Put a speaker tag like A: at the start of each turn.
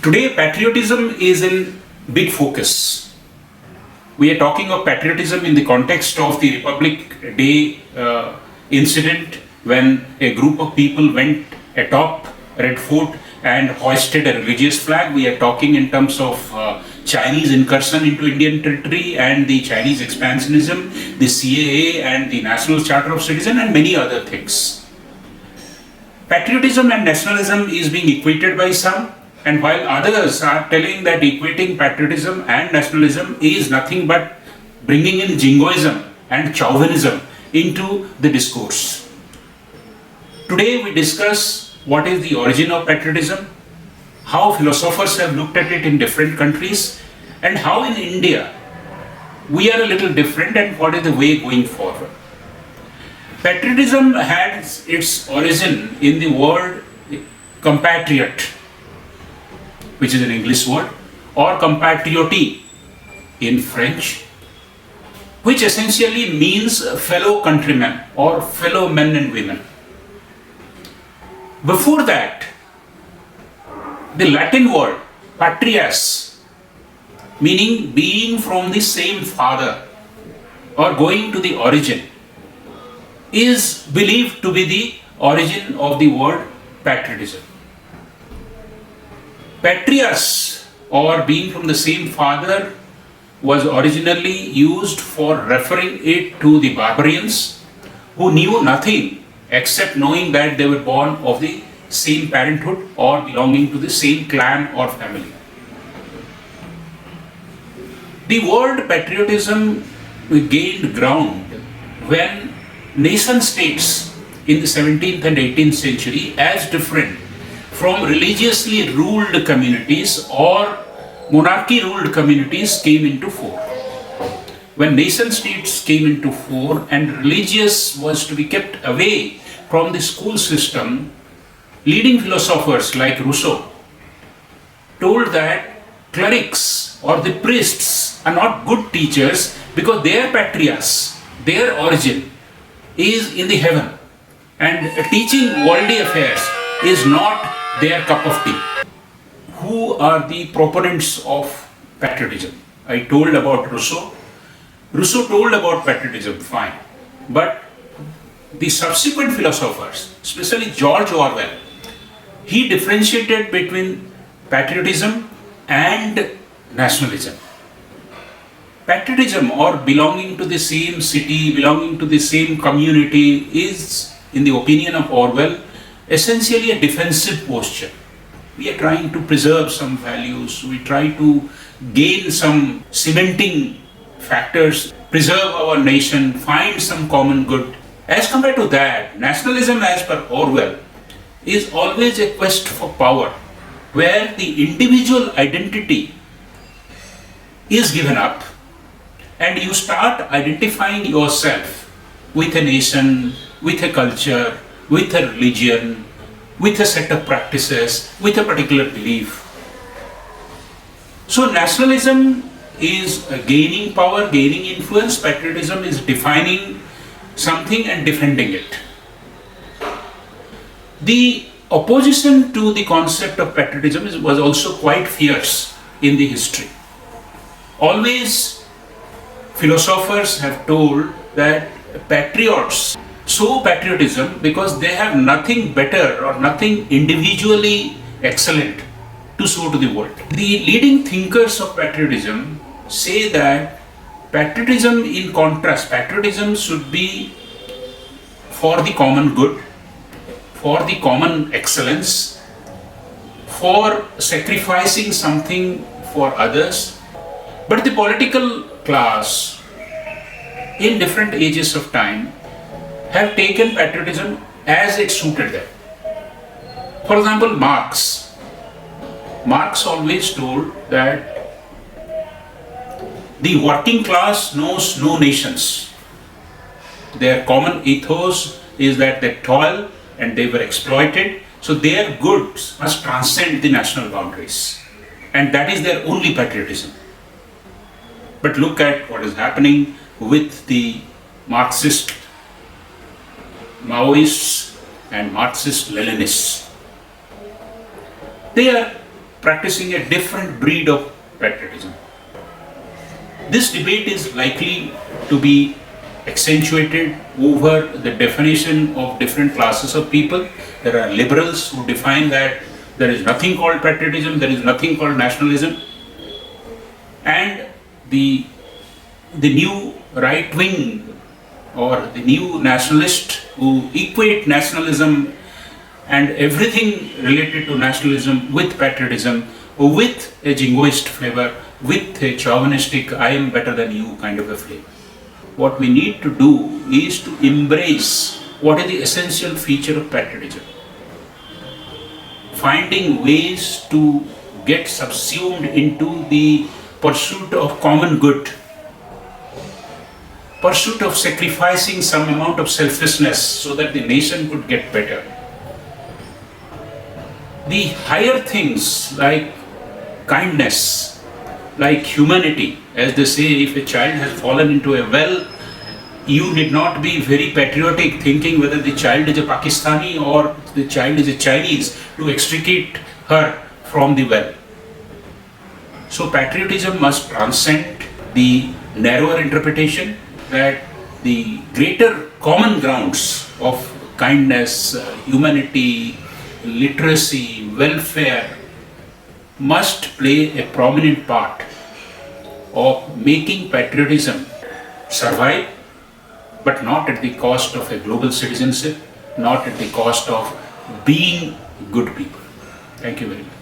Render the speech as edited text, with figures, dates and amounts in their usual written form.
A: Today, patriotism is in big focus. We are talking of patriotism in the context of the Republic Day incident when a group of people went atop Red Fort and hoisted a religious flag. We are talking in terms of Chinese incursion into Indian territory and the Chinese expansionism, the CAA and the National Charter of Citizens, and many other things. Patriotism and nationalism is being equated by some, and while others are telling that equating patriotism and nationalism is nothing but bringing in jingoism and chauvinism into the discourse. Today we discuss what is the origin of patriotism, how philosophers have looked at it in different countries, and how in India we are a little different and what is the way going forward. Patriotism had its origin in the word compatriot, which is an English word, or compatriote in French, which essentially means fellow countrymen or fellow men and women. Before that, the Latin word patrias, meaning being from the same father or going to the origin, is believed to be the origin of the word patriotism. Patrias, or being from the same father, was originally used for referring it to the barbarians who knew nothing except knowing that they were born of the same parenthood or belonging to the same clan or family. The word patriotism gained ground when nation states in the 17th and 18th century, as different from religiously ruled communities or monarchy ruled communities, came into fore. When nation states came into fore and religious was to be kept away from the school system, leading philosophers like Rousseau told that clerics or the priests are not good teachers because their patrias, their origin, is in the heaven, and teaching worldly affairs is not their cup of tea. Who are the proponents of patriotism? I told about Rousseau. Rousseau told about patriotism, fine. But the subsequent philosophers, especially George Orwell, he differentiated between patriotism and nationalism. Patriotism, or belonging to the same city, belonging to the same community, is, in the opinion of Orwell, essentially a defensive posture. We are trying to preserve some values, we try to gain some cementing factors, preserve our nation, find some common good. As compared to that, nationalism, as per Orwell, is always a quest for power, where the individual identity is given up and you start identifying yourself with a nation, with a culture, with a religion, with a set of practices, with a particular belief. So nationalism is gaining power, gaining influence. Patriotism is defining something and defending it. The opposition to the concept of patriotism was also quite fierce in the history. Always philosophers have told that patriots sow patriotism because they have nothing better or nothing individually excellent to show to the world. The leading thinkers of patriotism say that patriotism, in contrast, patriotism should be for the common good, for the common excellence, for sacrificing something for others. But the political class in different ages of time have taken patriotism as it suited them. For example, Marx always told that the working class knows no nations. Their common ethos is that they toil and they were exploited, so their goods must transcend the national boundaries, and that is their only patriotism. But look at what is happening with the Marxist Maoists and Marxist Leninists. They are practicing a different breed of patriotism. This debate is likely to be accentuated over the definition of different classes of people. There are liberals who define that there is nothing called patriotism, there is nothing called nationalism, and the new right wing or the new nationalist who equate nationalism and everything related to nationalism with patriotism, with a jingoist flavor, with a chauvinistic I am better than you kind of a flavor. What we need to do is to embrace what is the essential feature of patriotism. Finding ways to get subsumed into the pursuit of common good, pursuit of sacrificing some amount of selfishness so that the nation could get better. The higher things like kindness, like humanity, as they say, if a child has fallen into a well, you need not be very patriotic thinking whether the child is a Pakistani or the child is a Chinese to extricate her from the well. So patriotism must transcend the narrower interpretation that the greater common grounds of kindness, humanity, literacy, welfare must play a prominent part of making patriotism survive, but not at the cost of a global citizenship, not at the cost of being good people. Thank you very much.